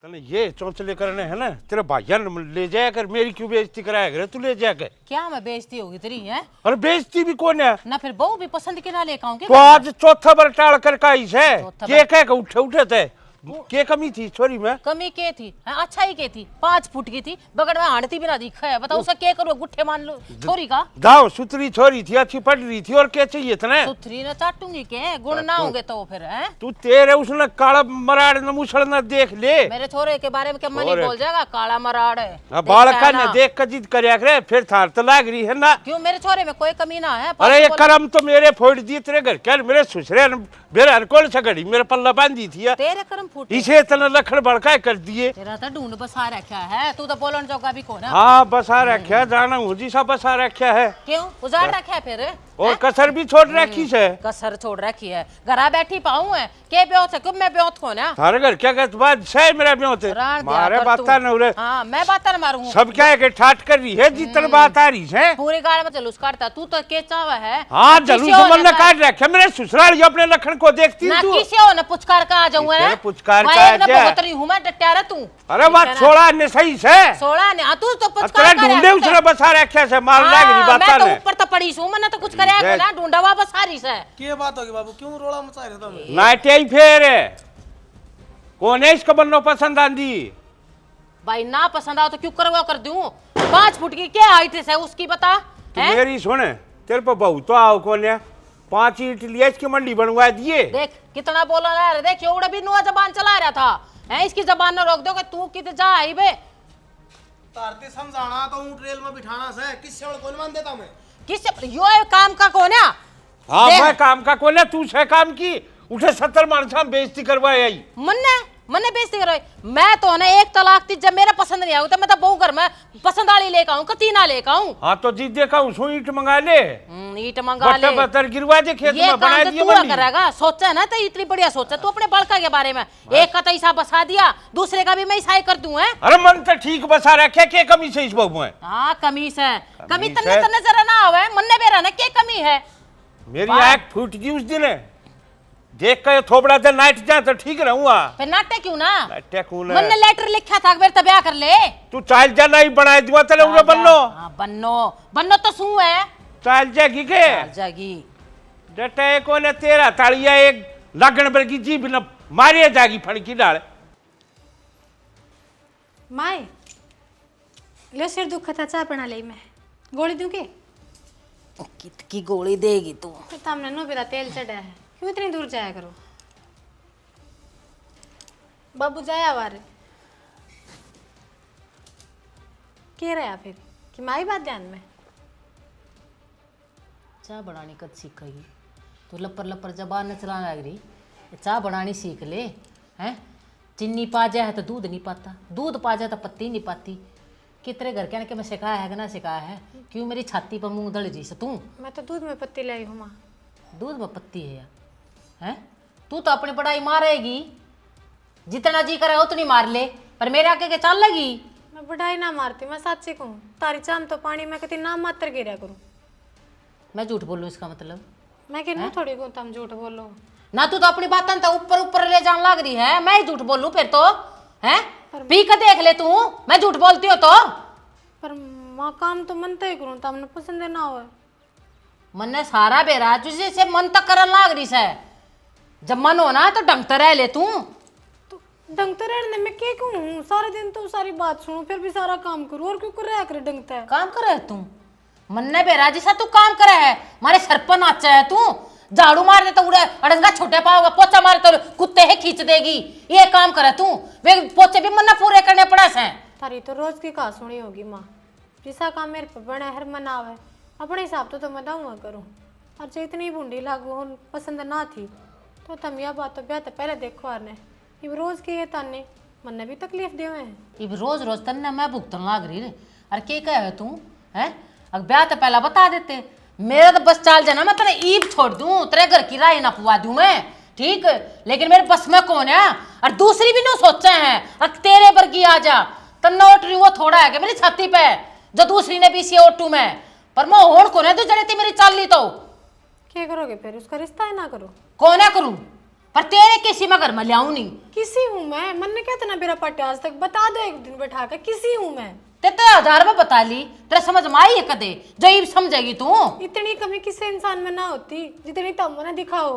तने ये चौंचले करने है ना, तेरे भाइया ने ले जाया कर, मेरी क्यों बेइज्जती कराया कर, तू ले जाया कर। क्या मैं बेइज्जती होगी तेरी है? अरे बेइज्जती भी कौन है ना फिर बहू भी पसंद के ना लेकर आऊंगी। तो आज चौथा बार टाल कर का इस है के कह के उठे उठे थे के कमी थी छोरी में। कमी के थी है? अच्छा ही के थी, 5 फुट की थी, बगड़ में हांडती भी ना दिखा है। बताओ उसे क्या करो, गुट्ठे मान लो छोरी का। दाव सुतरी छोरी थी, अच्छी पढ़ रही थी, और क्या चाहिए इतने। सुथरी ना चाटूंगी के गुण ना होंगे तो फिर है। तू तेरे उसने काला मराड़ न मुसड़ न देख ले। मेरे छोरे के बारे में क्या मनी बोल जाएगा, काला मराड़ है। बालका ने देख कर जिद कर करे, फिर थार तो लाग रही है ना। क्यों मेरे छोरे में कोई कमी ना है? अरे ये करम तो मेरे फोड़ दिए तेरे घर के, मेरे ससुरे मेरे हर कोल से घड़ी मेरे पल्ला बांधी थी, तेरे कर्म फूटे, इसे इतना लखड़ बड़का कर दिए। तेरा तो ढूंढ बसा रखा है, तू तो बोलन जोगा भी कौन है। हाँ बसा रखा है, जाना हूँ जी सा बसा रखा है। क्यों उजाड़ रखा है फिर? और कसर भी छोड़ रखी से। कसर छोड़ रखी है, घरा बैठी पाऊं है के ब्योत है, क्यों मैं ब्योत कौन है? थारे घर क्या कहते बात से मेरा ब्योत है, मारे बाता न उरे। हाँ मैं बात न मारूं। सब क्या है कि ठाट कर रही है, जितने बात आ रही है पूरी गाड़ में जलूस काटता तू तो के चावा है। हाँ जलूस मन ने काट रखे, मेरे ससुराल अपने लखन को देखती ना तू। किसी हो ना पुचकार का आ जाऊं है, पुचकार का आ जा। बहुत रही हूं मैं डट्यारा तू। अरे बात छोड़ा ने सही से 16 ने तू तो पुचकार का ढूंढे उसने बसा रखे से मार लाग रही बात मैं तो ऊपर तो पड़ी हूं, मैंने तो कुछ करया को ना, ढूंढा वापस आ रही से। क्या बात होगी बाबू, क्यों रोड़ा मचा रहे तुम? नाटे ही फेर कौन है इसको बनना पसंद आंदी? भाई ना पसंद आओ तो क्यों करवा कर दूं? 5 फुट की क्या हाइट है उसकी बता। तू मेरी सुन, तेरे पर बहू तो आओ कौन है, 5 ईंट लिया इसकी मंडी बनवा दिए। देख कितना बोला रहा है, देख योड़ा भी नुआ जबान चला रहा था है, इसकी जबान न रोक दो कि तू किते जा आई बे। तारते समझाना तो ऊंट रेल में बिठाना से, किससे और कौन मान देता मैं? किससे यो काम का कौन है? हाँ मैं काम का कौन है, तू से काम की उठे 70 मानसा बेइज्जती करवाए आई। मन्ने बेइज्जती करवाई मैं तो ना, एक तलाक थी जब मेरा पसंद नहीं आया तो मैं तो बहु घर में पसंद वाली लेकर आऊं, कतीना लेकर आऊं। हाँ तो जी देखा उसो ईंट मंगा ले, ईंट मंगा ले, बटर गिरवा दे खेत में, बना दिए तू करेगा। सोचा ना तो इतनी बढ़िया सोचा तू अपने बड़का के बारे में, एक का तो हिसाब बसा दिया, दूसरे का भी मैं हिसाब कर दूं है। अरे मन तो ठीक बसा रखे, के कमी से इस बहू है। हाँ कमी से, कमी तन्ने तन्ने जरा ना आवे, मन्ने बेरा ना के कमी है। मेरी आंख फूट गई उस दिन देख कर, थोबड़ा दे नाइट जा तो ठीक रहूंगा। फिर नाटे क्यों ना, नाटे क्यों ना, मन्ने लेटर लिखा था मेरे तब्या कर ले। तू चाल जा नहीं बनाए दिवा तले उरे बन्नो। हां बन्नो तो सू है, चाल जागी के चाल जागी डटे को ने तेरा तालिया एक लगन पर की जीभ न मारिया जागी फड़की डाल। माए ले सिर दुखा था, चाय बना ले, मैं गोली दूं के? कितकी गोली देगी तू? फिर तामने नो बेटा तेल चढ़ा है, क्यों इतनी दूर जाया करो? बाबू जाया वारे कह रहा फिर कि माई बात ध्यान में। चाय बनानी कद सीखेगी तो लपर लपर जबान न चला लग रही, चाय बनानी सीख ले हैं। चीनी पा जाए तो दूध नहीं पाता, दूध पा जाए तो पत्ती नहीं पाती। कितने घर के मैं सिखाया है कि ना सिखाया है? क्यों मेरी छाती पर मुंह दड़ रही से तू? मैं तो दूध में पत्ती लाई हूँ माँ। दूध में पत्ती है यार हैं? तू तो अपनी पढ़ाई मारेगी, जितना जी करे उतनी मार ले, पर मेरे आके के चल लगी। मैं बढ़ाई ना मारती, मैं सच्ची कहूँ, तारी चाम तो पानी में कति नाम मात्र गिरा करूँ। मैं झूठ बोलूँ इसका मतलब? मैं कहूँ थोड़ी को तुम झूठ बोलो ना, तू तो अपनी बात तो ऊपर ऊपर ले जाने लग रही है। मैं ही झूठ बोलूं फिर तो हैं? पी के देख ले तू, मैं झूठ बोलती हो तो। पर माँ काम तो मन तो ही करूँ, तुमने पसंद ना हो। मन ने सारा बेरा तुझे से मन तक करन लग रही है। जब मन हो ना तो ढंग तो रह ले तू। तो ढंग तो रहने में क्या कहूँ, सारे दिन तो सारी बात सुनूं फिर भी सारा काम करूँ, और क्यों कर रहा कर ढंग है? काम करे तू, मन ने बेरा जैसा तू काम करे है, मारे सर पर नाचा है तू। झाड़ू मार दे तो उड़े अड़ंगा छोटे पाओगा, पोचा मारे तो कुत्ते ही खींच देगी। ये काम करे तू, वे पोचे भी मन पूरे करने पड़ा से। तारी तो रोज की कहा सुनी होगी माँ, जिसा काम मेरे पे बने हर मनावे, अपने हिसाब तो मैं दाऊँ करूँ। और जो इतनी बूंदी लागू हो पसंद ना थी तो तुम यह बात तो ब्याह तो पहले देखो आने, इब रोज की ये ताने मन ने भी तकलीफ दे हुए हैं। इब रोज रोज तन्ने मैं भुगतन लाग रही रे। अरे के कहे तू हैं? अब ब्याह तो पहला बता देते, मेरा तो बस चाल जाना, मैं तेरे ईब छोड़ दूं, तेरे घर की राय ना पुआ दूं मैं, ठीक? लेकिन मेरे बस में कौन है? और दूसरी भी नो सोचे हैं, और तेरे पर की आ जा तन्ना ओटरी वो थोड़ा है कि मेरी छाती पे, जो दूसरी ने भी सी ओटू में, पर मैं होड़ कौन है तो जड़े थी मेरी चाल ली तो। क्या करोगे फिर, उसका रिश्ता है ना करो? कौन है करूं? पर तेरे किसी में घर में लियाऊं नहीं। किसी हूँ मैं, मन ने क्या इतना बेरा पट्टे आज तक, बता दो एक दिन बैठा कर किसी हूँ मैं। ते 1000 रुपये बता ली, तेरे समझ में आई है कदे जो ये समझेगी तू? इतनी कमी किसी इंसान में ना होती जितनी तुम ने दिखाओ,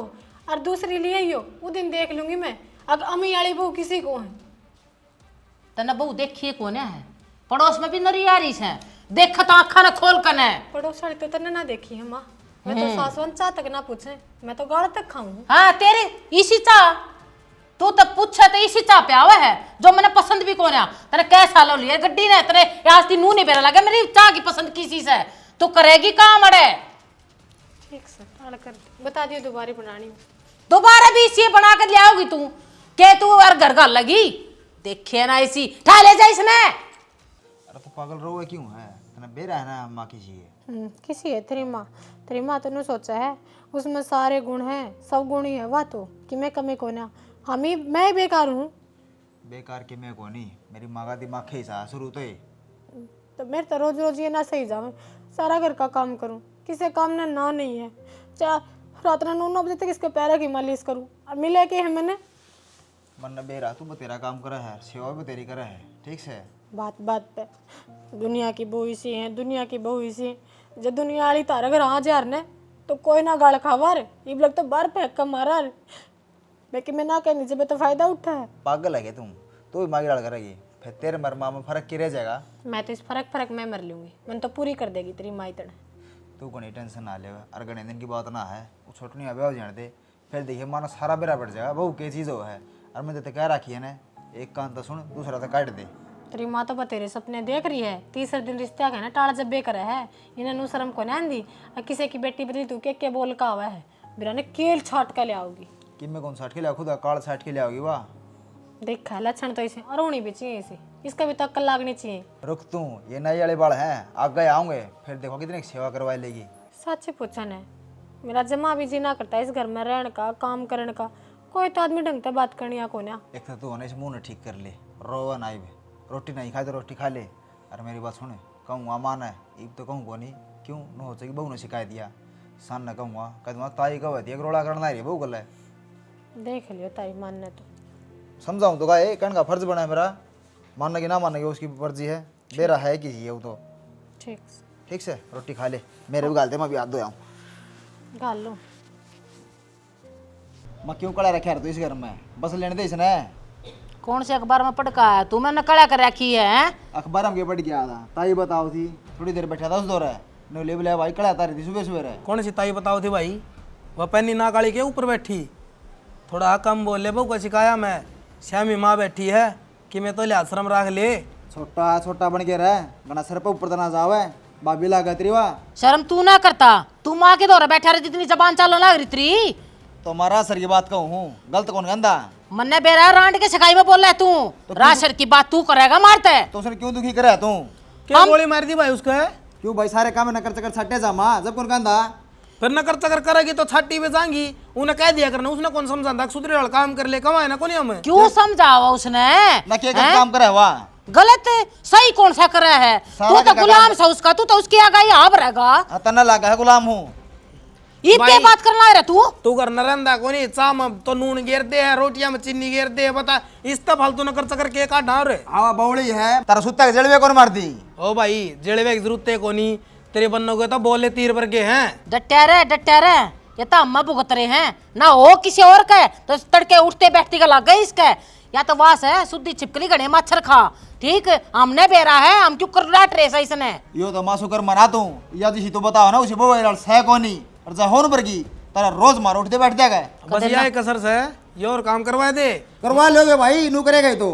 और दूसरी लिए ही हो वो दिन देख लूंगी मैं। अब अमी वाली बहू किसी को है? तना बहू देखिए कौन है, पड़ोस में भी नरी आ रही है, देखा तो आखा न खोल कन है। पड़ोस वाली तो तने ना देखी है माँ, मैं तो सासवन चाह तक ना पूछे, मैं तो गाड़ तक खाऊं। हाँ तेरे इसी चाह, तू तो पूछा तो इसी चाह पे आवा है जो मैंने पसंद भी कौन है। तेरे कैसा लो लिया गड्डी ने, तेरे आज ती नू नहीं बेरा लगा मेरी चाह की पसंद किसी से, तू करेगी काम अड़े। ठीक से टाल कर बता दियो दोबारा बनानी। दोबारा भी इसी बना कर ले आओगी तू के तू और घर घर लगी देखे ना इसी ठा ले जा इसने। अरे तो पागल रोवे क्यों है, तना बेरा है ना माँ की चाहिए। किसी है तेरी माँ तो ने सोचा है उसमें सारे गुण हैं, सब गुण ही है वह तो कि मैं कमी को ना, हम ही मैं बेकार हूँ। बेकार के मैं को नहीं, मेरी माँ का दिमाग खींचा शुरू तो ही। तो मेरे तो रोज रोज ये ना सही जावे, सारा घर का काम करूँ, किसी काम ना ना नहीं है। चाहे रात ना 9 बजे तक इसके पैरों की मालिश करूँ, और मिले के है मैंने मन न बेरा तू तेरा काम करा है, सेवा भी तेरी करा है, ठीक से। बात बात पे दुनिया की बहू इसी है, दुनिया की बहू इसी है। जब दुनिया वाली तारा घर आ जा रहे तो कोई ना गाल खावा रे, ये लग तो बाहर फेंक कर मारा रे, लेकिन मैं ना कहनी जब तो फायदा उठा है। पागल है क्या तुम, तू भी मांगी लड़ करेगी, फिर तेरे मरमा में फर्क की रह जाएगा। मैं तो इस फर्क मैं मर लूंगी, मन तो पूरी कर देगी तेरी माई तड़। तू को नहीं टेंशन ना ले, और गणे दिन की बात ना है, वो छोटनी अभी हो जाने दे, फिर देखिए मानो सारा बेरा बढ़ जाएगा। बहू क्या चीज़ हो है, और मैं तो कह रखी है ना, एक कान तो सुन दूसरा तो काट दे। तेरी माँ तो तेरे सपने देख रही है, तीसरे दिन रिश्ते आ गए ना टाला जब बेकर है, इन्हें नु शर्म को नहीं दी। किसी की बेटी बदली तू के बोल का हुआ है, मेरा ने केल छाट कर ले आओगी। कि मैं कौन साठ के लिया, खुद काल साठ के ले आओगी वाह। देखा है लक्षण तो इसे, और होनी भी चाहिए इसे, इसका भी तो अक्ल लागनी चाहिए। रुक तू, ये नई वाले बाल हैं, आगे आऊँगे फिर देखो कितनी सेवा करवा लेगी। सच पूछन है, मेरा जमा भी जीना करता है इस घर में रहने का, काम करने का, कोई तो आदमी ढंग से बात करनी को ना। एक तो तू होने से मुँह न ठीक कर ले, रोवा ना भी, रोटी नहीं खाए तो रोटी खा ले। अरे मेरी बात सुने, कहूँगा मान है एक तो कहूँ को नहीं, क्यों न हो सके बहू ने शिकायत दिया, सन न कहूँगा कदमा ताई कह दिया रोड़ा करना रही बहू गल है। देख लियो ताई मानने तो समझाऊँ तो का कहने का फर्ज बना है मेरा, मानना कि ना मानना कि उसकी मर्जी है, बेरा है कि है वो तो। ठीक से रोटी खा ले, मेरे भी गालते मैं भी हाथ धो आऊँ। गाल लो मैं क्यों कड़ा रखा है तो इस घर में, बस लेने दे इसने। कौन से अखबार में पढ़का है तू, मैंने कड़ा कर रखी है? अखबार हम के पढ़ गया था, ताई बताओ थी, थोड़ी देर बैठा था उस दौर है नो ले बुलाया भाई, कड़ा तारी थी सुबह सुबह रहे। कौन सी ताई बताओ थी भाई? वह पैनी नाकाली के ऊपर बैठी, थोड़ा कम बोल ले, बहू को सिखाया मैं। श्यामी माँ बैठी है कि मैं तो ले आश्रम रख ले। छोटा छोटा बन के रह, बना सर पर ऊपर तो ना जावे, बाबी लागा तेरी वाह। शर्म तू ना करता, तू माँ के दौरे बैठा रही, जितनी जबान चालो लग रही तेरी। तो मारा सर की बात कहूँ हूँ, गलत कौन गंदा। मन्ने बेरा रांड के सकाई में बोल रहा है तू, राशर की बात तू करेगा मारते। तो उसने क्यों दुखी करे तू? क्या गोली मार दी भाई उसको? क्यों भाई सारे काम न कर चकर छट्टे जा माँ, जब कौन गंदा। फिर न कर चकर करेगी तो छाटी पे जाएंगी, उन्हें कह दिया करना, उसने कौन समझाता सुधरे वाला काम कर ले, कमाए ना कौन हमें। क्यों समझावा उसने? ना क्या काम करे वाह, गलत सही कौन सा कर रहा है? तू तो गुलाम सा उसका, तू तो उसकी आगे आप रहेगा। तना लगा है गुलाम हूँ। ईद के बात करना है तू कर नरंदा को नहीं, चाम तो नून गिर दे है, रोटियां में चीनी गिर दे, बता इस तो फालतू न कर चकर के काटा रे। हाँ बौड़ी है, तारा सुत्ता के जड़वे कौन मार दी? ओ भाई जड़वे की जरूरत है को नहीं, तेरे बनोगे तो बोले तीर पर के हैं। डटे रे, ये तो अम्मा भुगत रहे हैं ना, हो किसी और का तो तड़के उठते बैठते का लग गई इसका, या तो वास है शुद्धि छिपकली गणे मच्छर खा। ठीक हमने बेरा है, हम क्यों कर रहा ट्रेस इसने? यो तो मासू कर मना तू, या जिसी तो बताओ ना उसी बो है कोनी, और जा होन पर की तारा रोज मार उठते बैठ जाएगा। बस यही कसर से ये और काम करवा दे। करवा लोगे भाई, नू करेगा तो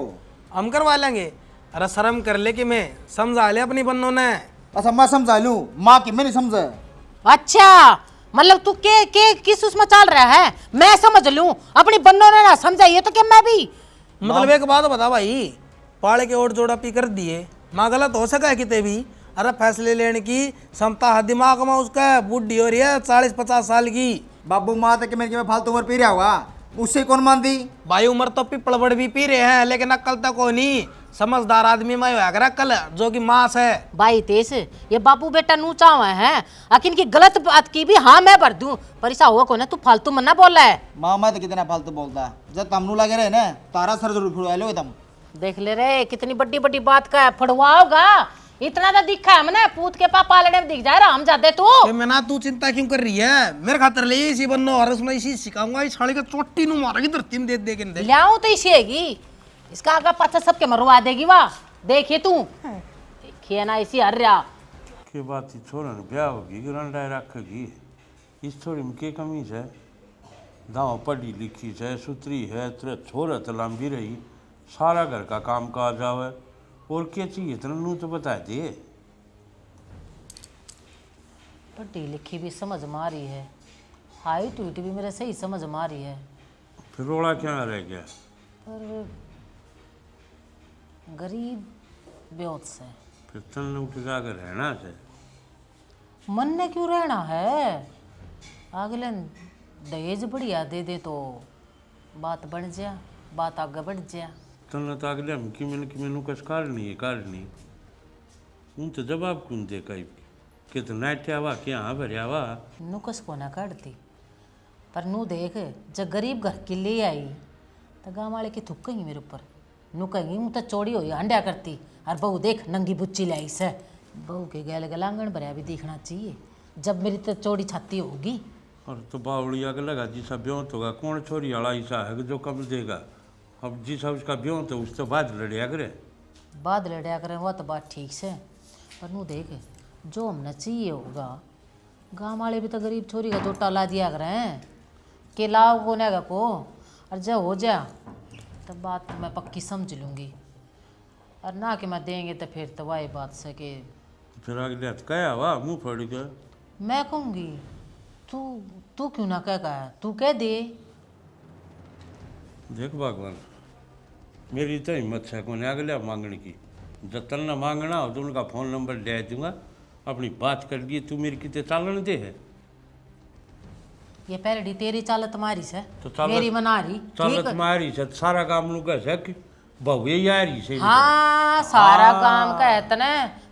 हम करवा लेंगे। अरे शर्म कर ले कि मैं समझा ले अपनी बन्नों ने। अच्छा मैं समझा लूं, माँ की मैं नहीं समझा। अच्छा मतलब तू के किस उसमें चल रहा है, मैं समझ लूं, अपनी बन्नों ने ना समझाइए तो क्या मैं भी? मतलब एक बात बता भाई, पाले के ओट जोड़ा पी कर दिए, माँ गलत हो सका है किते भी? अरे फैसले लेने की क्षमता है दिमाग में उसका, बुढ़ी हो रही है 40-50 साल की। बाबू माँ तक मेरे फालतू उम्र पी रहा हुआ, उससे कौन मान दी? भाई उम्र तो पिपड़ बड़ भी पी रहे हैं, लेकिन अक्ल तक को नहीं। समझदार आदमी में होया करा कल जो कि मांस है। भाई तेस ये बापू बेटा नू चावा है अकिन की गलत बात की भी हाँ मैं भर दूं पर ऐसा हुआ को ना तू फालतू मना बोल रहा है। माँ मैं तो कितना फालतू बोलता है, जब तमनु लगे रहे ना तारा सर जरूर फुड़वा लो तुम। देख ले रे कितनी बड़ी बड़ी बात का है फड़वाओगा इतना तो दिखा है मैंने पूत के पापा लड़े में दिख जाए हम जाते तू मैं ना तू चिंता क्यों कर रही है, मेरे खातर ले इसी बनो और उसमें इसी सिखाऊंगा, इस साले का चोटी नु मारेगी धरती में दे के दे। लियाऊं तो इसी हैगी इसका आगा पाछा सबके मरवा देगी वाह देखिए तू देखिए ना इसी हर रहा के बात ही छोरा ने ब्याह होगी रंडा रखेगी इस थोड़ी में के कमी है दाव पढ़ी लिखी है सुतरी है तेरे छोरा तो लंबी रही सारा घर का काम काज आवे और क्या चाहिए इतना नू तो बता दे। पढ़ी लिखी भी समझ मारी है हाई ट्वीट भी मेरे सही समझ मारी है फिर रोड़ा क्या रह गया। पर गरीब ब्योत से फिर तन उठ जाकर रहना से मन ने क्यों रहना है अगले दहेज बढ़िया दे दे तो बात बढ़ जा बात आगे बढ़ जा तन तो अगले हम कि मैनू कस कारणी उन तो जवाब कौन दे कई कि तो नाट्या वा क्या हाँ भरिया वा नू कस को ना काटती पर नू देख जब गरीब घर के ले आई तो गाँव वाले की थुक कहीं मेरे ऊपर नू कहीं मुँह तो चौड़ी हो हंड्या करती और बहू देख नंगी बुच्ची लाई से बहू के गैल गलांगन भरिया भी देखना चाहिए जब मेरी तो चौड़ी छाती होगी। और तो बावड़िया के लगा जिसा ब्योंत होगा कौन छोरी वाला ऐसा है जो कम देगा अब जिसा उसका ब्योंत है उसके बाद लड़िया करे बाद लड़िया करें वो तो बात ठीक से पर नू देख जो हमने चाहिए होगा गाँव वाले भी तो गरीब छोरी का जोटा ला दिया करें के लाओ को नेगा को और जब हो जा तब बात तो मैं पक्की समझ लूँगी और ना कि मैं देंगे तो फिर तो वही बात से कि फिर अगले हाथ कया वाह मुँह फड़ के मैं कहूँगी तू तू क्यों ना कह कहा तू कह दे। देख भगवान मेरी तो हिम्मत है कौन अगले मांगने की जब तन मांगना हो तो उनका फ़ोन नंबर दे दूंगा अपनी बात कर लिए तू मेरी कितने चालन दे है ये पहले तेरी चालत तुम्हारी से तो चालत मेरी मना रही चालत मारी से सारा काम नु कह कि बहु ये यारी से हाँ सारा काम का है तने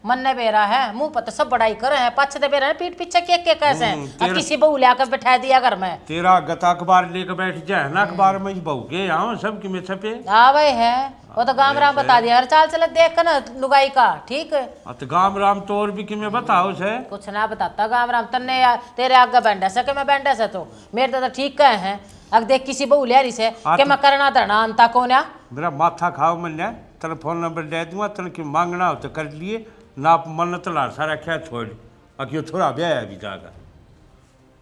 मन ने बेरा है मुंह पर तो सब बड़ाई करे हैं पाछे तो बेरा है पीठ पीछे के कैसे अब किसी बहू लाकर बैठा दिया घर में तेरा गता अखबार लेकर बैठ जाए ना अखबार में बहु के यहाँ सब कि में छपे आवे है वो तो गाम राम बता दिया हर चाल चले देख कर ना लुगाई का ठीक है तो गाम राम तो और भी कि मैं बताओ से कुछ ना बताता गाम राम तन्ने तेरे आगे बैंडा से मैं बैंडा से तो मेरे तो ठीक कहे हैं अगर देख किसी बहू लिया रही से कि मैं करना धरना अंता कौन है मेरा माथा खाओ मन जाए तेरा फोन नंबर दे दूंगा तेरे की मांगना हो तो कर लिए ना मन तला सारा क्या छोड़ अक्यों थोड़ा ब्याह अभी जाकर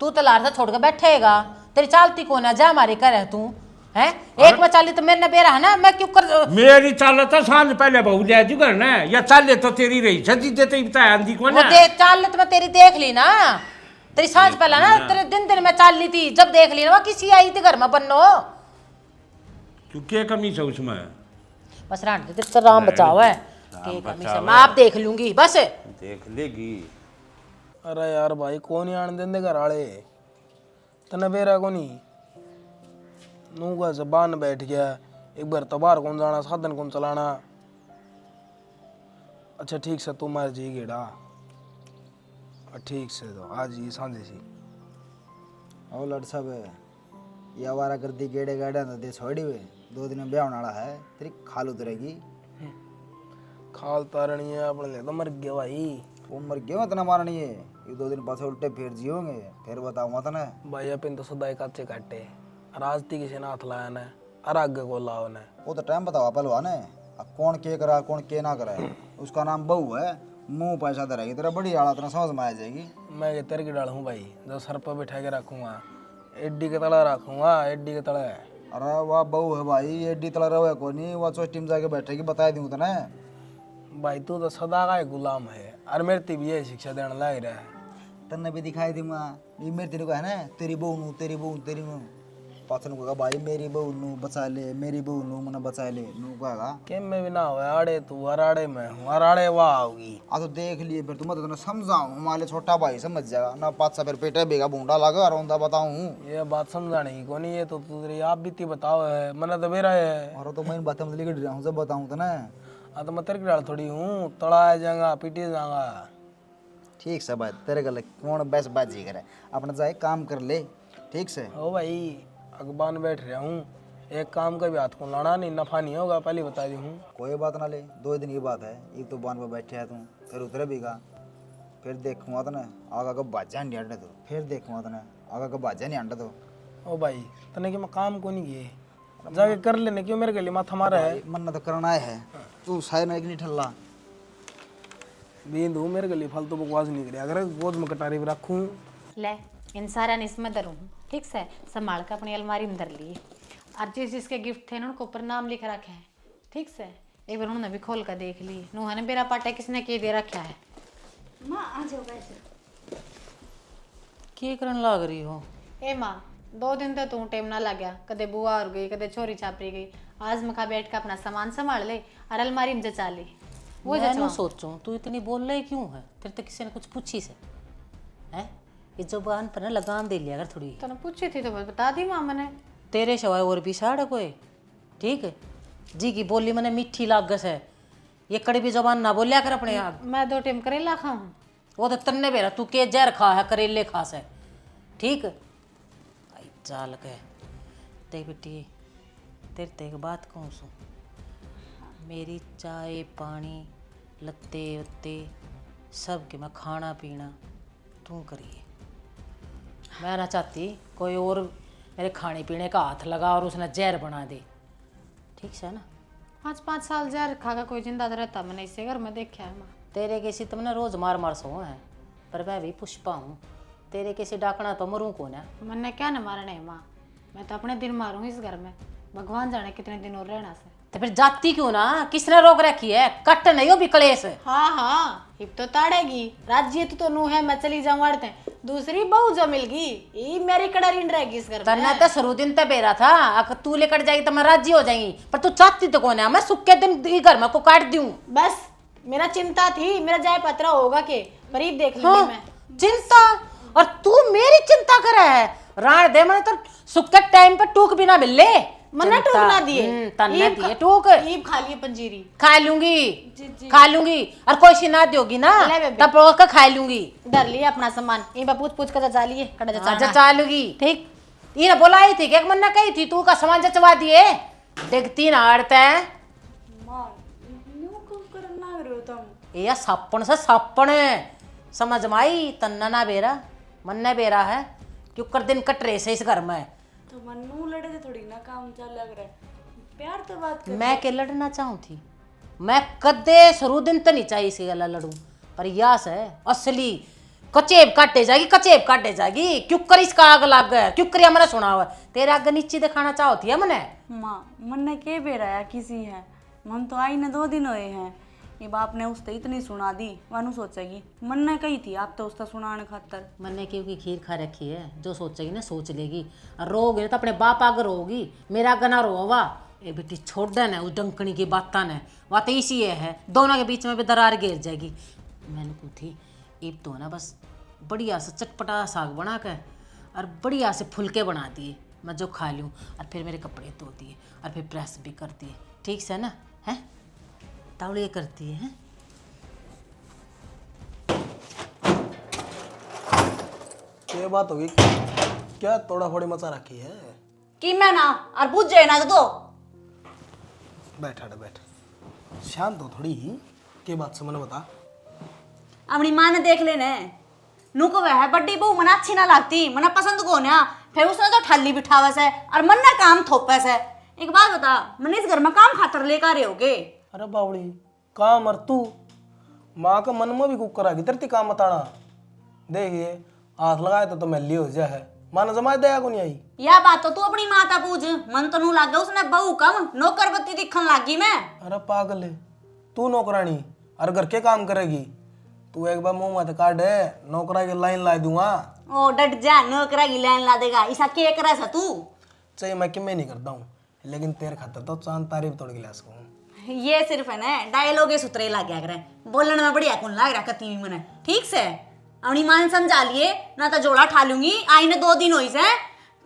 तू तलार से छोड़ कर बैठेगा तेरी चालती कौन है जा हमारे कर है तू है एक में चाली तो मेरे ने बेरा है ना मैं क्यों कर मेरी चाल तो साल पहले बहु ले जुगा ना या चाले तो तेरी रही सदी देते ही बताया आंधी को ना चाल तो मैं तेरी देख ली ना तेरी सांझ पहला ना तेरे दिन दिन में चाल ली थी जब देख ली ना वो किसी आई थी घर में बनो क्यों क्या कमी है उसमें बस रान तेरे राम बचाओ है के कमी से मैं आप देख लूंगी बस देख लेगी। अरे यार भाई कौन ही आने देंगे घर आड़े तने बेरा को नहीं नू का जबान बैठ गया एक बार तबार कौन जाना साधन कौन चलाना। अच्छा ठीक से तू मार जी गेड़ा ठीक से तो आज ये सांझे सी ओ लड़ सब ये आवारा करती गेड़े गाड़े ना दे छोड़ी वे 2 दिन में ब्याह होने वाला है तेरी खाल उतरेगी खाल तारनी है अपने लिए तो मर गया भाई वो मर गया इतना मारनी है ये 2 दिन पाछे उल्टे फिर जियोगे फिर बताऊंगा तने भाई अपन तो सदाई काचे काटे राजती किसी ने हाथ लाया ने और आगे को लाओ ने वो तो टाइम बताओ पहलवान है अब कौन के करा कौन के ना करा उसका नाम बहू है मुंह पैसा धरेगी तेरा बड़ी आड़ा तेरा समझ में आ जाएगी। मैं तेरे की डाल हूँ भाई जो सर पर बैठा के रखूंगा एड्डी के तला रखूंगा एड्डी के तला अरे वाह बहू है भाई एड्डी तला रहे को नहीं वह चोटी में जाके बैठेगी बता दूँ तने भाई तू तो सदा का गुलाम है और मेरे ती भी यही शिक्षा देने लग रहा है तन्ने भी दिखाई दूंगा ये मेरे तेरे को है ना तेरी बहू तेरी बहू पाथन को भाई मेरी बहू नू बचा ले मेरी बहू नू मना बचा ले नू कहेगा के में भी ना हो आड़े तू अराड़े में हूँ अराड़े वाह होगी आ तो देख लिए फिर तुम तो समझाऊँ हमारे छोटा भाई समझ जाएगा ना पाँच फिर पेटे बेगा बूंदा लगा रहा बताऊँ ये बात समझाने की कौन ये तो तेरी आप बीती बताओ है मना तो मेरा है और तो मैं बात समझ लेकर रहा हूँ जब बताऊँ तो ना हाँ तो मैं तेरे की डाल थोड़ी हूँ, तड़ा आ जाऊंगा, पीटी जाऊंगा। ठीक से बात तेरे गले कौन बस बाजी करे, अपना जाए काम कर ले। ठीक से ओ भाई अगबान बैठ रहा हूँ, एक काम का भी हाथ को लाना नहीं, नफा नहीं होगा, पहले बता दी हूँ। कोई बात ना ले, 2 दिन की बात है। एक तो बान पर बैठे है तू, फिर उतरे भी का, फिर देखूंगा तो ना आगा का बाजा नहीं अंडे तो, फिर देखूंगा तो ना आगा का बाजा नहीं अंडे तो। ओ भाई तने कि मैं काम को नहीं किए, जाके कर लेने क्यों मेरे गले माथा मारा है। मन तो करना है, तू शायद ना एक नहीं ठल्ला। बींद हूँ मेरे गले फालतू बकवास नहीं करे, अगर गोद में कटारी भी रखूँ। ले इन सारा इसमें धरूँ, ठीक से संभाल कर अपनी अलमारी में धर लिए। और जिस जिसके गिफ्ट थे ना उनको ऊपर नाम लिख रखे है, ठीक से एक बार उन्होंने भी खोल कर देख लिए। नूहा ने बेरा पाटा किसने के दे रखा है। माँ आ जाओ बैठ। की करन लाग रही हो? ए माँ 2 दिन तो तू टेम ना लग गया, कदे बुआ और गई कदे छोरी छापरी गई। आज मखा बैठ के अपना सामान संभाल ले और अलमारी में जचा ली। वो मैं जचवा सोचूं तू इतनी बोल रही क्यों है? फिर तो किसी ने कुछ पूछी से है? ये जुबान पर ना लगाम दे लिया अगर थोड़ी। तूने पूछी थी तो बता दी माँ मैंने। तेरे शवाय और भी साड़ कोई ठीक है जी की बोली मैंने मीठी लागस है, ये कड़वी जबान ना बोलिया कर अपने आप। मैं 2 टाइम करेला खाऊं। वो तो तन्ने बेरा तू के जहर खा है, करेले खास है, ठीक आई चाल के देख बेटी तेरे ते एक बात कहूँ सु, मेरी चाय पानी लत्ते उत्ते सब के मैं खाना पीना तू करिए। मैं ना चाहती कोई और मेरे खाने पीने का हाथ लगा और उसने जहर बना दे, ठीक है ना। 5 साल जहर खा का कोई जिंदा रहता मैंने इसे घर में देखा है माँ। तेरे कैसी तो मैंने रोज मार मार सो है, पर मैं भी पुष्पा हूँ, तेरे कैसे डाकना तो मरूँ कौन है। मैंने क्या न मारने है माँ, मैं तो अपने दिन मारूँ इस घर में, भगवान जाने कितने दिन और रहना से। तो फिर जाती क्यों ना, किसने रोक रखी है? कट नहीं हो भी कलेश। हाँ हाँ हिप तो ताड़ेगी, राज्य तो नू है मैं चली जाऊँ अड़ते, दूसरी बहू जो मिल गई ये मेरी कड़ारीन रहेगी इस घर तन्ना में। तो शुरू दिन तक बेरा था, अगर तू लेकर जाएगी तो मैं राजी हो जाएंगी, पर तू चाहती तो कौन है? मैं सुखे दिन ई घर में को काट दूं। बस मेरा चिंता थी मेरा जाए पत्रा होगा के परीब देख लूंगी हाँ, मैं। चिंता? और तू मेरी चिंता कर रहा है? राण दे मैंने तो सुखे टाइम पे टूक भी ना मिल ले। मन्ना टूक ना दिए, तन्ना दिए टूक ईब खा लिए पंजीरी। खा लूंगी खा लूंगी, और कोई सी ना दोगी ना ले बेबे। तब रोक के खा लूंगी। डर लिए अपना सामान इन पर पूछ पूछ कर जचा लिए कड़ा जचा जचा लूंगी। ठीक। ये ना बोलाई थी कि मन्ना कही थी तू का सामान जचवा दिए, देखती ना आड़ते हैं माँ न्यू कब करन लाग रहे हो तुम? ये सापण से सापण समझ माई, तन्ना ना बेरा मन्ना बेरा है क्यों कर दिन कट रहे से इस घर में। तो मन्नू लड़े थे थोड़ी ना काम चल लग रहा है, प्यार तो बात कर। मैं के लड़ना चाहूँ थी, मैं कदे शुरू दिन तो नहीं चाहिए इसी गला लड़ूं, पर यास है असली कचेब काटे जाएगी क्यों कर इसका आग लग गया, क्यों करिया मैंने सुना हुआ तेरे आगे नीचे दिखाना चाहती है मैंने। माँ मन ने के बेराया किसी है, मन तो आई ने 2 दिन हुए हैं, ये बाप ने उससे इतनी सुना दी वानू सोचेगी मन ने कही थी आप तो उसका सुनाने खातर। मैंने क्योंकि खीर खा रखी है, जो सोचेगी ना सोच लेगी, और रोगी तो अपने बाप आगे रोगी, मेरा आगे ना रोवा। ये बेटी छोड़ देना उस डंकनी की बात ने, बात इसी है दोनों के बीच में भी दरार गिर जाएगी। मैंने कही थी ईब तो ना बस बढ़िया से चटपटा साग बना कर और बढ़िया से फुलके बना दिए, मैं जो खा लूँ, और फिर मेरे कपड़े धो दिए और फिर प्रेस भी कर दिए, ठीक से ना है तावड़िए करती है। ये बात होगी क्या, तोड़ा फोड़ी मचा रखी है? कि मैं ना और बुझ जाए ना तो बैठ शांत हो थोड़ी ही, के बात से मैंने बता। अपनी माँ ने देख लेने नू को वह बड़ी बहू मना अच्छी ना लगती, मना पसंद को ना, फिर उसने तो ठल्ली बिठावे से और मन ना काम थोपे से। एक बात बता मैंने इस घर में काम खातर लेकर रहे होगे? अरे बावड़ी काम और तू माँ का मन में भी कुकर आ गई तेरे काम बताना। देखिए हाथ लगाए तो मैली हो जाए, माना जमा दया को नहीं आई। यह बात तो तू अपनी माता पूछ, मन तो नू लग उसने बहू कम नौकर बत्ती दिखन लागी मैं। अरे पागल है तू, नौकरानी और घर के काम करेगी तू, एक बार मुंह मत काट नौकरा की लाइन ला दूंगा। ओ डट जा, नौकरा की लाइन ला देगा, ऐसा क्या करे सा तू? चाहिए मैं कि मैं नहीं करता हूँ, लेकिन तेरे खातर तो चांद तारीफ तोड़ गिलास को। ये सिर्फ है ना डायलॉग सुतरे लग गया करे, बोलने में बढ़िया कौन लग रहा कती मैंने, ठीक से अपनी मान समझा लिए ना तो जोड़ा ठा लूंगी। आई ने 2 दिन हुई से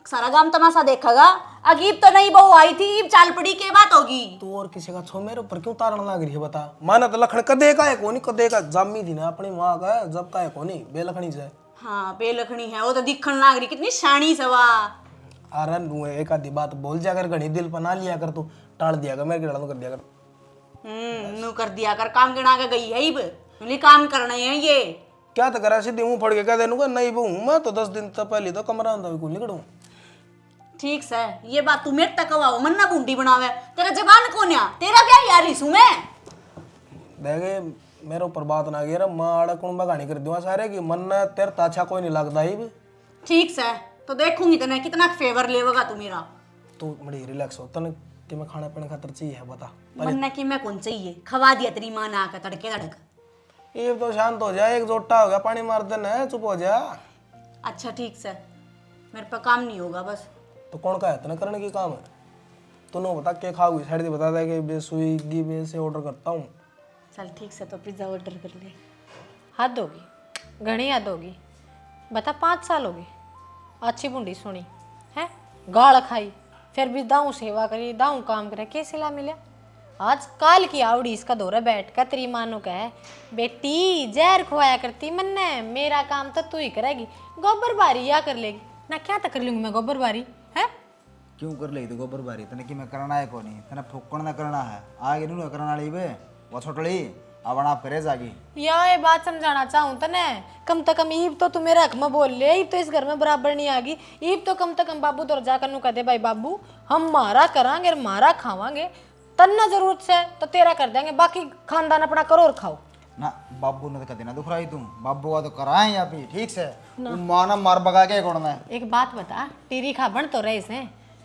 सारा गांव तमाशा देखेगा अगीब तो नहीं बहू आई थी, ईब चाल पड़ी के बात होगी। तू और किसी का छो मेरे ऊपर क्यों तारण लग रही है बता। माना तो लखन कदे का है कोनी, कदे का जामी थी ना अपनी माँ का है, जब का है कोनी बेलखनी से। हाँ बेलखनी है वो तो दिखन लाग रही, कितनी शानी सवा। अरे नू एक आधी बात बोल जा कर, घड़ी दिल पर ना लिया कर, तू टाल दिया कर, मेरे गिड़ा कर दिया कर। नू कर दिया कर, काम गिना के गई है ईब, बोली काम करना है ये। क्या तो करा सीधे मुंह फड़ के कह देनू नहीं बहू मैं तो 10 दिन तक पहले तो कमरा अंदर बिल्कुल निकलूं। ठीक से ये बात तू मेरे तक कवाओ, मन ना बूंदी बनावे, तेरा जबान कौन है, तेरा क्या यारी सू मैं। देखे मेरे ऊपर बात ना गिर, मैं आड़ा कुण बगानी कर दूंगा सारे की, मन ने तेरे तो अच्छा कोई नहीं लगता ही। ठीक से तो देखूंगी तने कितना फेवर लेवेगा तू मेरा। तू बड़ी रिलैक्स हो, तने कि मैं खाने पीने खातर चाहिए है बता। मन ने कि मैं कौन चाहिए, खवा दिया तेरी माँ ने आकर तड़के तड़क। ये तो शांत हो जा, एक जोटा हो गया पानी मार देना, चुप हो जा। अच्छा ठीक से, मेरे पे काम नहीं होगा बस। तो कौन का है तने करने की काम है, तूने बता क्या खाओगी साइड से बता दे कि बे स्विगी बे से ऑर्डर करता हूँ। चल ठीक से तो पिज्जा ऑर्डर कर ले। हद होगी, घनी हद होगी। बता 5 साल हो गए, अच्छी बुंडी सुनी है, गाल खाई, फिर भी दाऊं सेवा करी, दाऊं काम करे, कैसे ला मिला। आज काल की आवड़ी इसका दौरा बैठ कर तेरी मानो कहे बेटी जहर खुआया करती मन ने, मेरा काम तो तू ही करेगी, गोबर बारी या कर लेगी ना, क्या तो कर लूंगी मैं गोबर बारी है। क्यों कर ले तो गोबर बारी तने कि मैं करना है कोनी, तने फुक्कण ना करना है, आगे नहीं करना ली बे वो छोटड़ी अब आप करे जागी। या ये बात समझाना चाहूँ तने, कम से कम ईब तो तू मेरे हक में बोल ले, ईब तो इस घर में बराबर नहीं आ गई, ईब तो कम से कम बाबू दौर जाकर नू कह दे भाई बाबू हम मारा करांगे और मारा खावांगे, तन्ना जरूरत से तो तेरा कर देंगे, बाकी खानदान अपना करो और खाओ ना। बाबू ने तो कभी ना दुख रही तुम, बाबू का तो कराए यहाँ पे ठीक से, माना मार बगा के कौन मैं। एक बात बता, तेरी खाबन तो रहे से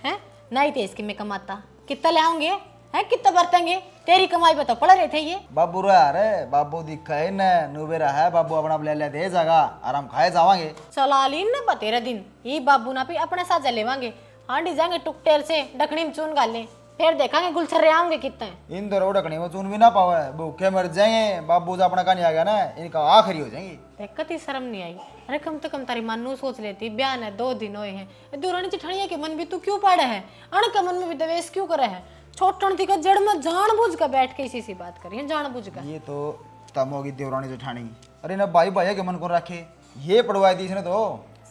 हैं, नहीं थे इसकी मैं कमाता कितना ले आऊंगे हैं, कितना बरतेंगे, तेरी कमाई पे तो पड़ रहे थे ये। बाबू रहा अरे बाबू दिखा है न नुबेरा है, बाबू अपना ले ले दे जागा आराम खाए जावांगे। चला ली न बतेरा दिन ये बाबू ना भी अपने साथ जलेवांगे, हांडी जाएंगे टुकटेल से डकनी में चून गाले, फिर देखेंगे गुलछर्रे आऊंगे कितने। इन दो रखनी वो चुन भी ना पावे, भूखे मर जाएंगे, बाबू जो अपना कहानी आ गया ना इनका आखिरी हो जाएंगी। दिक्कत ही शर्म नहीं आई, अरे कम तो कम तारी मानू सोच लेती, बयान है 2 दिन हुए हैं, दूरानी चिठानिया के मन भी तू क्यों पड़े है, अण के मन में भी दवेश क्यों करे है, छोटन थी का जड़ में जानबूझ कर बैठ के इसी सी बात करिए जानबूझ कर। ये तो तम होगी देवरानी जेठानी, अरे ना भाई भाई के मन को रखे, ये पड़वाई दी इसने तो।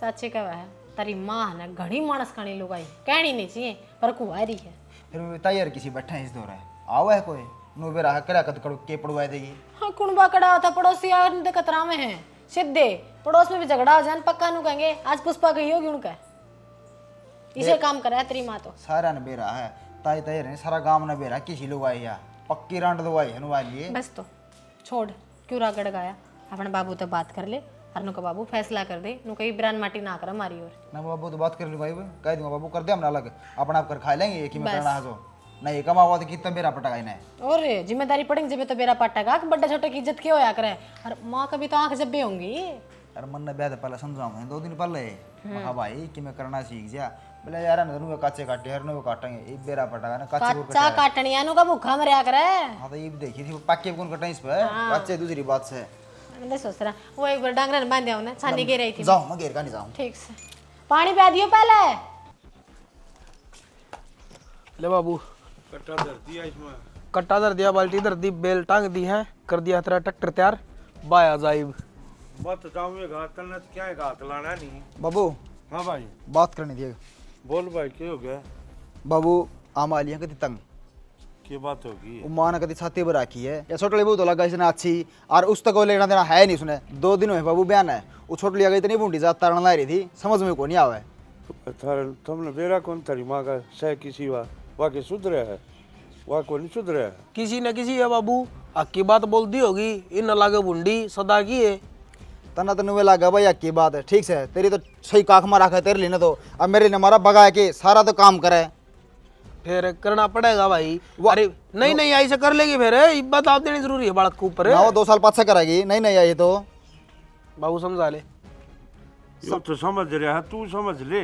सच्चे कहा है तारी माँ ने घड़ी मानस खानी लुगाई, कहनी नहीं चाहिए पर कुआरी है। फिर मैं तैयार किसी बैठे हैं इस दौर है आओ है कोई नुबे रहा करा कद कड़ के पड़वाई देगी। हाँ कुणबा कड़ा था पड़ोसी यार कतरा में है, सीधे पड़ोस में भी झगड़ा हो जाए पक्का नु कहेंगे आज पुष्पा गई होगी उनका, इसे काम करा है तेरी माँ तो। सारा ने बेरा है ताई तैयार है, सारा गांव ने बेरा किसी लोग आई या पक्की रांड दवाई है नुवा लिए। बस तो छोड़ क्यों रागड़ गाया, अपने बाबू तो बात कर ले और नु का बाबू फैसला कर दे, नु कहीं बिरान माटी ना कर हमारी ओर। ना बाबू तो बात कर लूंगा कह दूंगा बाबू कर दे हम अलग अपना आप कर खा लेंगे एक ही में करना है जो नहीं कमा हुआ तो कितना मेरा पटा इन्हें। और जिम्मेदारी पड़ेंगे जब तो बेरा पाटेगा कि बड़े छोटे की इज्जत क्यों होया करे, और माँ कभी तो आंख जब भी होंगी। अरे मन ने ब्याह पहले समझाऊं 2 दिन पहले हाँ भाई कि मैं करना सीख जा, बोले यार नु काचे काटे हर नु काटेंगे एक बेरा पटागा ना काचे को कच्चा काटनिया नु का भूखा मरिया करे। हाँ तो ये देखी थी पाके कौन कटाई इस पे काचे दूसरी बात से मैं सोच रहा वो एक बार डांगरा बांध दिया उन्हें छानी के रही थी। जाऊं मैं घेर का नहीं जाऊं। ठीक से पानी पिया दियो पहले। ले बाबू कट्टा धर दिया इसमें, कट्टा धर दिया, बाल्टी धर दी, बेल टांग दी है, कर दिया तेरा ट्रैक्टर तैयार, बाया जाइब। मत जाऊंगा करना तो क्या है हाथ लाना नहीं। बाबू हाँ भाई बात करनी थी बोल भाई क्या हो गया, बाबू आम आलिया कति तंग क्या बात होगी। माँ ने कति छाती पर रखी है या छोटे बहुत लगा इसने अच्छी और उस तक लेना देना है नहीं उसने 2 दिन हुए बाबू बयान है वो छोट लिया गई इतनी बूंदी जात तरण ला रही थी समझ में को नहीं आवे। तुमने बेरा कौन थारी माँ का सह किसी वाह के सुधरे है वाह को नहीं सुधरे है। किसी न किसी है बाबू अक्की बात बोल दी होगी, इन लागे बुंडी सदा की है तना तो नुवे लगा भाई की बात है ठीक से तेरी तो सही काख मारा है तेरे लिए तो अब मेरे लिए हमारा बगा के सारा तो काम करे फिर करना पड़ेगा भाई। अरे नहीं नहीं ऐसे कर लेगी फिर ये बात आप देनी जरूरी है बालक के ऊपर ना वो 2 साल पाछा करेगी नहीं नहीं आई तो बाबू समझा ले। ये तो समझ रहा है तू समझ ले,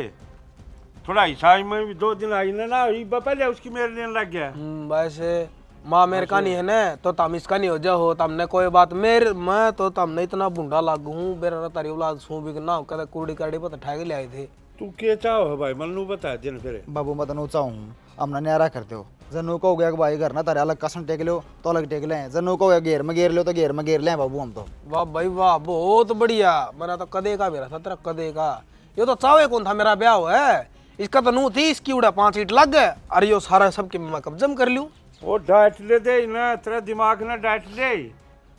थोड़ा हिसाब में भी 2 दिन आई ना ये पहले उसकी मेरे लिए लग गया। वैसे माँ मेरे का नहीं है ना तो तम इसका नहीं हो जा हो तमने कोई बात मेरे मैं तो तमने इतना बूढ़ा लागू हूँ बेरा तारी औलाद सू भी ना कहते कुड़ी काड़ी पर ठा के ले आए थे तू के चाहो है भाई मनु बता दिन फिर बाबू मैं तनु चाहूँ हमने न्यारा करते हो जनु को हो गया कि भाई घर ना तारे अलग कसन टेक लो तो अलग टेक लें जनु को हो गया घेर में घेर लो तो घेर में घेर लें बाबू हम तो। वाह भाई वाह, बहुत बढ़िया। मैंने तो कदे का मेरा था तेरा कदे का। ये तो चावे कौन था, मेरा ब्याह हुआ है, इसका तो नू थी, इसकी उड़ा 5 ईंट लग गए। अरे यो सारा सबके मैं कब्जम कर लूं। वो डांट ले दे ना, तेरा दिमाग ना डांट ले,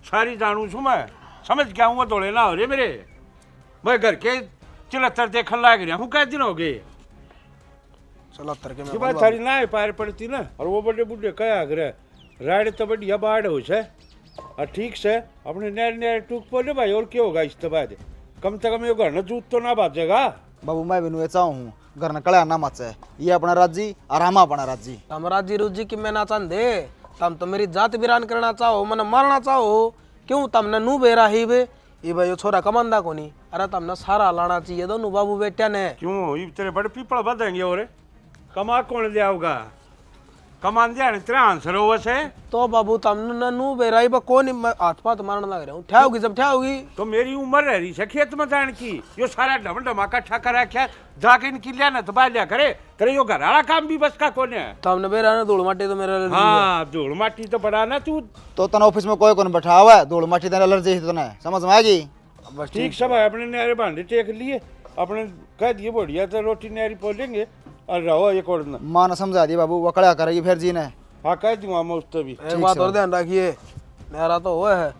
सारी जानू छू मैं, समझ क्या हूँ दौड़े ना हो रे मेरे। मैं घर के 74 देखने लाग रहा हूँ, कै दिन हो गए। 74 के ये बात सारी ना पैर पड़ती ना, और वो बड़े बुढ़े क्या आगे राइड तो बढ़िया बाढ़ हो से और ठीक से अपने नए टूक बोले भाई, और क्या होगा इसके बाद, कम से कम ये घर ना जूत तो ना बाजेगा। बाबू मैं भी नुए चाहूँ घर न कड़ा ना मचे, ये अपना राज्य और हम अपना राज्य। तम राजी रुजी की मैं ना चाहते, तम तो मेरी जात बिरान करना चाहो, मन मारना चाहो, क्यों तमने नू बेरा ही बे ये भाई छोरा कमांदा कोनी। अरे तमने सारा लाना चाहिए दोनों बाबू बेटिया ने। क्यों ये तेरे बड़े पीपल बदेंगे और कमा कौन ले आओगा, कमान दिया तेरा आंसर हो वैसे तो बाबू तमने नू बेरा ही कौन हाथ पाथ मारने लग रहे हूँ। ठा होगी जब ठा होगी तो मेरी उम्र रह रही है खेत में जाने की, यो सारा ढम ढमाका ठा रखा जाके इनकी लिया ना तो बाहर लिया करे, तेरे यो घर वाला काम भी बस का कौन है। तमने बेरा ना धूल माटी तो मेरा हाँ धूल माटी तो बड़ा ना तू तो तना ऑफिस में कोई कौन बैठा हुआ है, धूल माटी तेरे एलर्जी है तो समझ में आएगी। बस ठीक सब है, अपने नारे भांडे टेक लिए, अपने कह दिए बढ़िया तो रोटी नारी पोलेंगे और रहो ये कोड़ना। माँ ने समझा दिया बाबू वकड़ा करेगी फिर जी ने। हाँ कह दूंगा मैं उसको भी। एक बात और ध्यान रखिए, मेरा तो हुआ है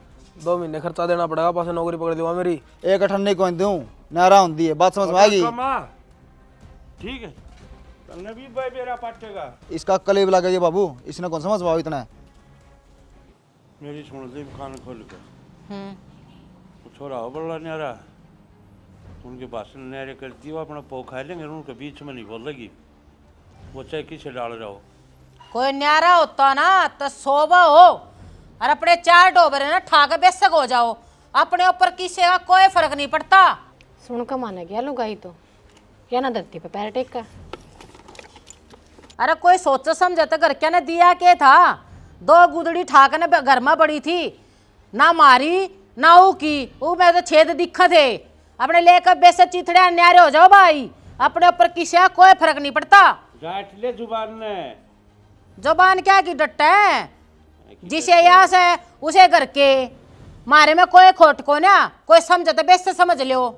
2 महीने खर्चा देना पड़ेगा, पास नौकरी पकड़ दूंगा मेरी। एक अठन्नी को दूं नारा होती है, बात समझ में आएगी। ठीक है तन्ने भी भाई मेरा पाटेगा, इसका कलेब लगेगी बाबू, इसने कौन समझ पाओ इतना। मेरी सुन दे कान खोल कर, छोरा हो बड़ा न्यारा, उनके भाषण न्यारे करती हो अपना पौ खा लेंगे, उनके बीच में नहीं बोल लगी, वो चाहे किसे डाल रहा हो। कोई न्यारा होता ना तो सोबा हो और अपने 4 डोबरे ना ठा के बेसक हो जाओ, अपने ऊपर किसी का कोई फर्क नहीं पड़ता। सुन का माना गया लुगाई तो या ना धरती पे पैर टेक का। अरे कोई सोच समझे तो घर क्या ने दिया के था, 2 गुदड़ी ठाक ने घर में बड़ी थी ना, मारी ना ऊ की, वो में तो छेद दिखा थे, अपने लेकर बेसे चिथड़े न्यारे हो जाओ भाई, अपने ऊपर किसी का कोई फर्क नहीं पड़ता। डांट ले जुबान ने, जुबान क्या की डट है, जिसे यास है उसे घर के मारे में कोई खोट को ना, कोई समझे तो बेसे समझ लो।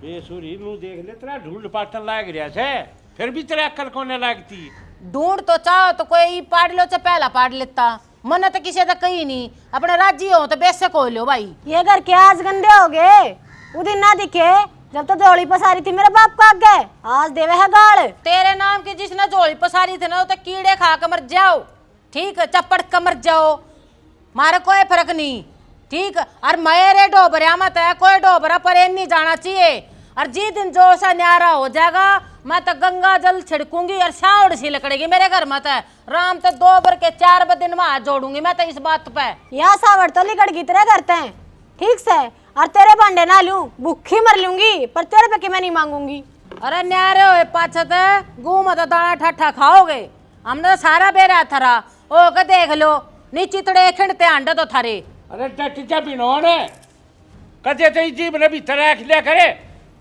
बेसुरी नू देख ले तेरा ढूंढ पाटन लाग रहा से, फिर भी तेरा अक्ल कोने लागती। ढूंढ तो चाहो तो कोई पाड़ लो, चाहे पहला पाड़ लेता, मन तो किसी का कहीं नहीं, अपने राज्य हो तो बेशक हो लो भाई। ये घर के आज गंदे हो गए, वो दिन ना दिखे जब तो झोली पसारी थी मेरे बाप को आगे, आज देवे है गाड़। तेरे नाम की जिसने झोली पसारी थे ना, तो कीड़े खा कर मर जाओ, ठीक है, चपड़ कर मर जाओ, मारे कोई फर्क नहीं, ठीक। और मेरे डोबरिया मत है, कोई डोबरा पर नहीं जाना चाहिए, और जी दिन जो सा न्यारा हो जाएगा मैं तो गंगा जल छिड़कूंगी और साउड सी लकड़ेगी मेरे घर मत है, राम तो 2 बर के 4 दिन में हाथ जोड़ूंगी मैं तो इस बात पे। या सावड़ तो लिकड़ की तरह करते हैं, ठीक से, और तेरे भांडे ना लूं भूखी मर लूंगी, पर तेरे पे कि मैं नहीं मांगूंगी। अरे न्यारे हो पाछत गू मत दाना ठट्ठा खाओगे, हमने तो सारा बेरा थरा ओ के देख लो, नीचे तड़े खिंडते अंडे तो थारे। अरे टट्टी बिनोन कदे तो जीभ ने भीतर रख लिया करे।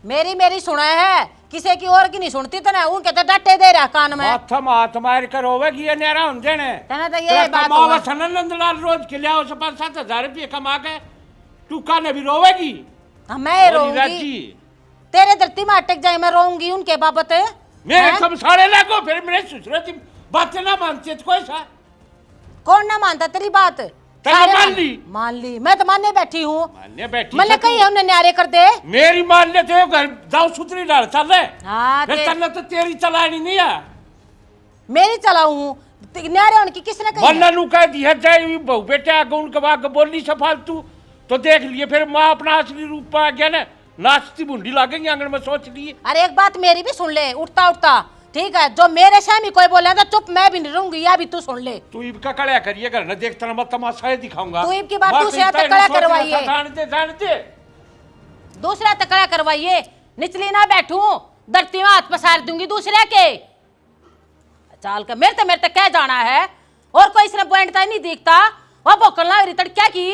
मेरी सुना है, किसी की और की नहीं सुनती तो ना, उनके तो डटे दे रहा कान में। हाथ मार कर होवेगी ये न्यारा होने देने। तना तो ये बात कमावा सनंदलाल रोज के लिया उसे 5-7 रुपये कमा के टूका ने भी रोवेगी। मैं रोऊंगी, तेरे धरती में अटक जाए मैं रोऊंगी उनके बाबत। मेरे सब सारे लगो फिर मेरे ससुर की बातें ना मानते कोई सा। कौन ना मानता तेरी बात? मान ली, मैं तो मानने बैठी हूँ, मानने बैठी मैंने कही हमने न्यारे कर दे। मेरी मान ले तो घर दाव सुतरी डाल चल हाँ तो तेरी चलानी नहीं है, मेरी चलाऊं न्यारे उनकी किसने कही? वरना नु कह दिया जाए बहु बेटे आगे उनके बाद बोली से फालतू तो देख लिए, फिर माँ अपना असली रूप आ गया ना, नाचती भूंडी लागेंगी आंगन में सोच लिए। अरे एक बात मेरी भी सुन ले, उठता उठता, ठीक है, जो मेरे सामने कोई बोले तो चुप, मैं भी नहीं रहूंगी, या भी तू सुन ले। तू इब का कड़िया करिए घर न देखता ना, मैं तमाशा दिखाऊंगा। तू इब की बात दूसरा तक कड़ा करवाइए, जानते दूसरा तक कड़ा करवाइए, निचली ना बैठूं, धरती में हाथ पसार दूंगी दूसरे के। चाल का मेरे तक क्या जाना है, और कोई इसने पॉइंट तो नहीं दिखता, वह भोकलना रितड़ क्या की।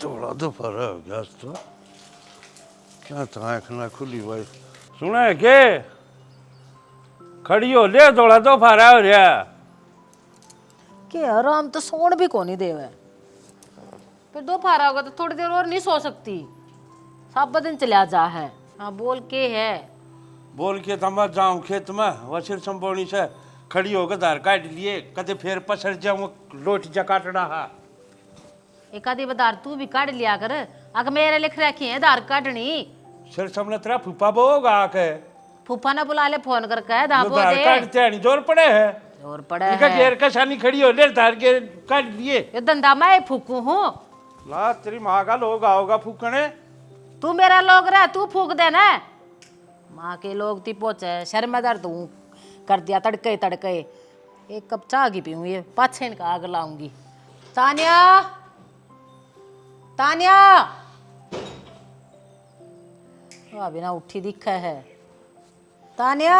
थोड़ा दोपहर हो गया तो क्या था आँख ना खुली भाई सुना है के खड़ी हो ले थोड़ा दोपहर हो रहा के आराम तो सोन भी कोनी देवे फिर दोपहर होगा तो थोड़ी देर और नहीं सो सकती सब दिन चला जा है। हाँ बोल के है बोल के तो मैं जाऊँ खेत में वसिर संपोनी से खड़ी होकर धार काट लिए कदे फिर पसर जाऊँ लोट जा काट रहा एक आधी बदार तू भी काट लिया कर अगर मेरे लिख रखी है धार काटनी सिर सामने तेरा फूफा बोगा आके फूफा ने बुला ले फोन करके दाबो धार दे काटते नहीं जोर पड़े है और पड़े इनका है घेर का शानी खड़ी हो ले धार के काट लिए ये धंधा मैं फूकू हूँ ला तेरी माँ का लोग आओगा फूकने तू मेरा लोग रहा तू फूक देना माँ के लोग ती पोचे शर्मेदार तू कर दिया तड़के तड़के एक कप चाय की पीऊँ ये पाछे इनका आग लाऊंगी। तानिया तानिया अभी ना उठी दिखा है तानिया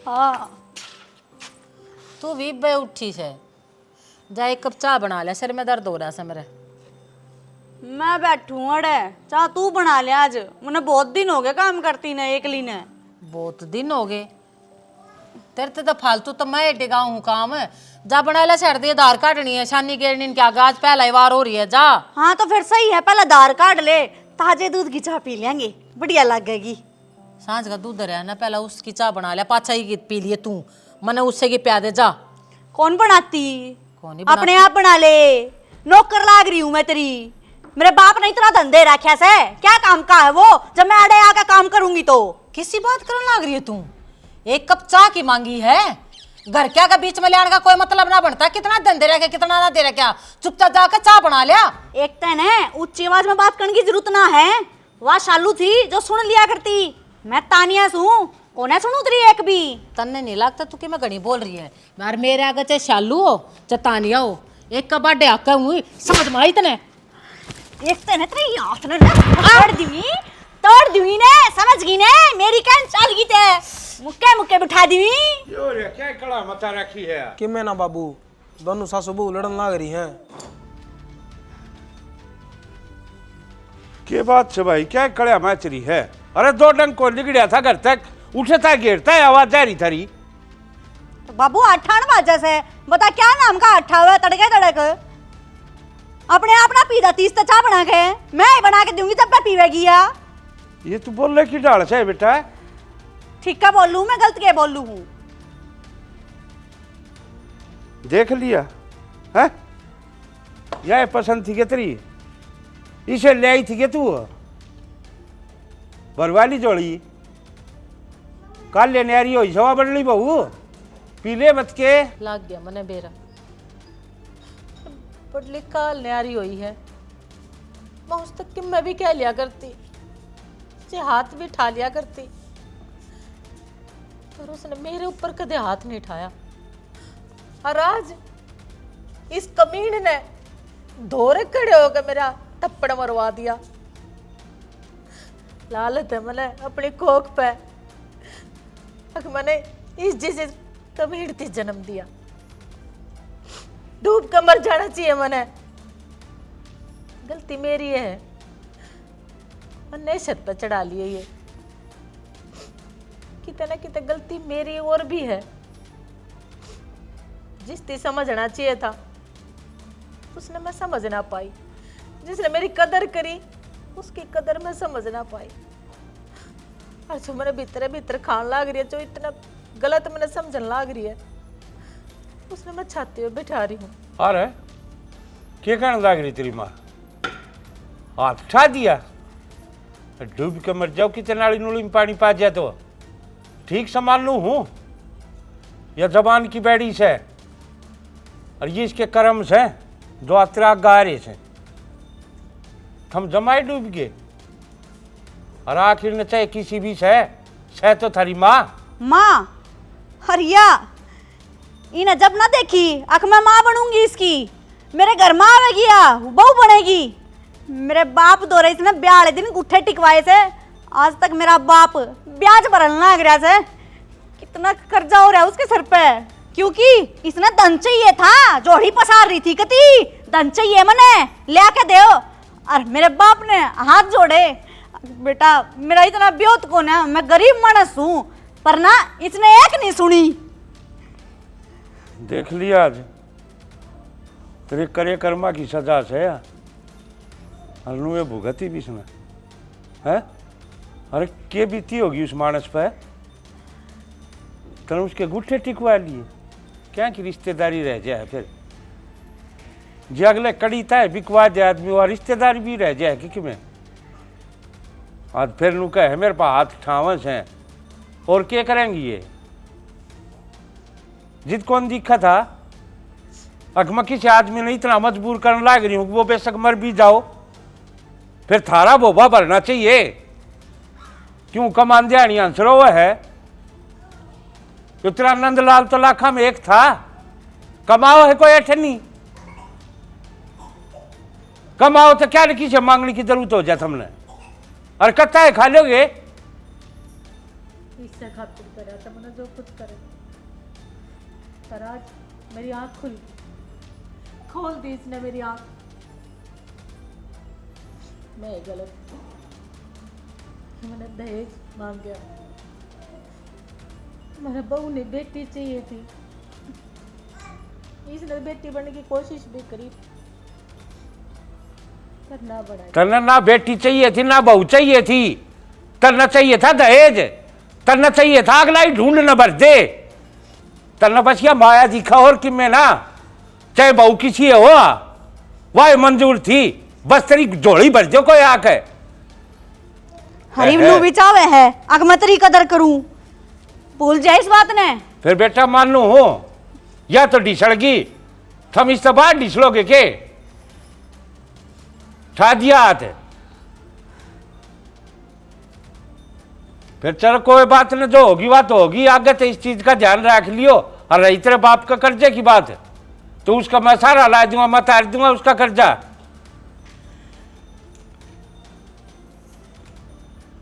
हाँ तू भी बे उठी से जा एक कप चाय बना ले सिर में दर्द हो रहा है मेरे। मैं बैठू अड़े चाह तू बना ले आज मैंने बहुत दिन हो गए काम करती ने एकली ने बहुत दिन हो गए तेरे तो फालतू तो मैं टिकाऊ हूँ काम जा बना ले सड़ दी धार काटनी है शानी गेरनी क्या गाज पहला ही वार हो रही है जा। हाँ तो फिर सही है पहले दार काट ले ताजे दूध की चाय पी लेंगे बढ़िया लगेगी। सांझ का दूध रहा ना पहला उसकी चाय बना ले पाछा ही पी लिए तू मैंने उससे की प्या दे जा। कौन बनाती कौन ही अपने आप बना ले नौकर लाग रही हूँ मैं तेरी मेरे बाप ने इतना धंधे रखा से क्या काम का है वो जब मैं अड़े आकर काम करूंगी तो किसी बात करने लग रही है तू एक कप चाय की मांगी है घर क्या का बीच में लेने का कोई मतलब ना बनता कितना धंधे रखे कितना ना दे रखा चुपचाप जाकर चाय बना लिया। एक तन है ऊंची आवाज में बात करने की जरूरत ना है वह शालू थी जो सुन लिया करती मैं तानिया सू कौन है सुनू तेरी एक भी तन्ने नहीं लगता तू कि मैं घनी बोल रही है मार मेरे आगे चाहे शालू हो चाहे तानिया हो एक का बाडे आका हुई समझ में आई तने एक तन है तेरी हाथ ने तोड़ दी ने समझ गई ने मेरी कान चल गई ते मुक्के मुक्के बिठा दी यो रे क्या कड़ा मता रखी है कि मैं ना बाबू दोनों सासू बहू लड़न लाग रही हैं। के बात से भाई क्या कड़ा मैचरी है अरे दो डंग को निकलिया था घर तक उठे था गिरता है आवाज जा रही थरी तो बाबू 58 बाजा से बता क्या नाम का 58 तड़के तड़क अपने आप ना पी दी तो चाय बना के मैं ही बना के दूंगी तब मैं पीवेगी या ये तू बोल रहे की डाल से बेटा ठीक है बोलूं मैं गलत क्या बोलूं हूँ देख लिया है यह पसंद थी क्या तेरी इसे ले आई थी क्या तू बरवाली जोड़ी काल लेने आ रही हो सवा बदली बहू पीले मत के लग गया मने बेरा पढ़ली काल न्यारी हुई है मैं उस तक कि मैं भी कह लिया करती से हाथ भी उठा लिया करती पर उसने मेरे ऊपर कदे हाथ नहीं उठाया और आज इस कमीन ने धोरे खड़े होकर मेरा थप्पड़ मरवा दिया। लालत है मैंने अपनी कोख पे मैंने इस जिसे कमीन थी जन्म दिया डूब कर मर जाना चाहिए मैंने गलती मेरी है मैंने छत पर चढ़ा लिए ये कितने ना कितने गलती मेरी और भी है जिसने समझना चाहिए था उसने मैं समझ ना पाई जिसने मेरी कदर करी उसकी कदर मैं समझ ना पाई और जो मैंने भीतर भीतर खान लाग रही है जो इतना गलत मैंने समझने लाग रही है उसने मैं छाती में बिठा रही हूँ। अरे क्या कहने लग रही तेरी माँ हाथ उठा दिया डूब के मर जाओ कितने नाली नूली में पानी पा जाए तो ठीक संभाल लूँ हूँ या जबान की बैड़ी से और ये इसके कर्म से दो अतरा गारे से हम जमाए डूब गए और आखिर न चाहे किसी भी से तो थारी माँ माँ हरिया इन्हें जब ना देखी अख मैं माँ बनूंगी इसकी मेरे घर में आवेगी या बहू बनेगी मेरे बाप दो रहे इसने ब्याह वाले दिन गुट्ठे टिकवाए से आज तक मेरा बाप ब्याज भरने लग रहा से कितना कर्जा हो रहा है उसके सर पे क्योंकि इसने धन चाहिए था जोड़ी पसार रही थी कती धन चाहिए मने ले आके दो। और मेरे बाप ने हाथ जोड़े, बेटा मेरा इतना ब्योत कौन है, मैं गरीब मानस हूँ, पर ना इसने एक नहीं सुनी। देख लिया आज तेरे करे कर्मा की सजा से अनुए भुगती भी इसने है। अरे के बीती होगी उस मानस पे, तने उसके गुट्ठे टिकवा लिए, क्या की रिश्तेदारी रह जाए फिर। जे अगले कड़ी था बिकवा जाए आदमी और रिश्तेदारी भी रह जाए कि में। आज फिर नू कहे मेरे पास हाथ ठावस हैं और क्या करेंगी ये। जिद कौन दिखा था अगमा किसी आदमी ने इतना मजबूर करने लाग रही हूँ वो बेशक मर भी जाओ, फिर थारा बोबा भरना चाहिए। क्यों कमान दियाणी आंसर वो है तेरा नंदलाल तो लाखा में एक था, कमाओ है कोई अठनी, कमाओ तो क्या किसी से मांगने की जरूरत हो जाए हमने। और कत्ता है खा लोगे इससे खातिर करा था मैंने जो कुछ करे, पर आज मेरी आंख खुल गई, खोल दी इसने मेरी आंख। मैं गलत, मैंने दहेज मांग गया, मेरे बहू ने बेटी चाहिए थी, इसने बेटी बनने की कोशिश भी करी पर ना बढ़ाई। तन्ना ना बेटी चाहिए थी ना बहू चाहिए थी, तन्ना चाहिए था दहेज, तन्ना चाहिए था अगला ही ढूंढ न भर दे, तन्ना बस या माया दिखा और कि मैं ना चाहे बहू किसी है हो वह मंजूर थी, बस तेरी झोली भर दो कोई आके। हरीम नू बिचावे है अगमतरी कदर करूं, भूल जाए इस बात ने। फिर बेटा मानू हो या तो डिसड़गी, थम इस बार डिसलोगे के ठा दिया हाथ। फिर चल कोई बात न, जो होगी बात होगी, आगे तो इस चीज का ध्यान रख लियो। और रही तेरे बाप का कर्जे की बात तो उसका मैं सारा ला दूंगा, मैं तार दूंगा उसका कर्जा।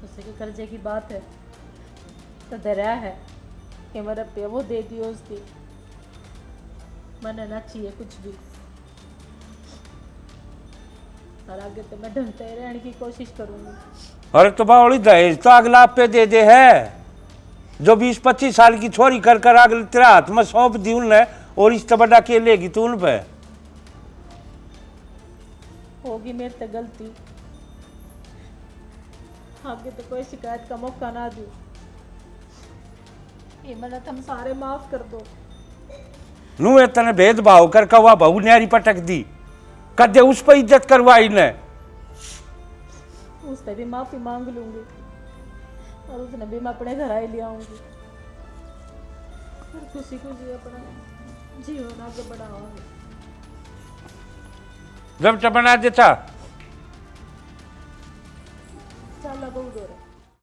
उससे के कर्जे की बात है तो दरिया है कि मेरा पे वो दे दियो उसकी, मैंने ना चाहिए कुछ भी। और आगे तो मैं ढलते रहने की कोशिश करूंगी। अरे तो बावली दहेज तो अगला पे दे दे है, जो 20-25 साल की छोरी कर कर अगले तेरे हाथ में सौंप दी उनने और इस बड़ा के लेगी तू उन पे। होगी मेरे से गलती, आगे तो कोई शिकायत का मौका ना दूं। ये मैंने तुम सारे माफ कर दो। नू तने भेदभाव कर कवा बहू न्यारी पटक दी, कदे उस पर इज्जत करवाई ने। उससे भी माफी मांग लूंगी और उसने भी मैं अपने घर आई ले आऊंगी और खुशी खुशी अपना जीवन आगे बढ़ाऊंगी। जब बना देता चल अब उधर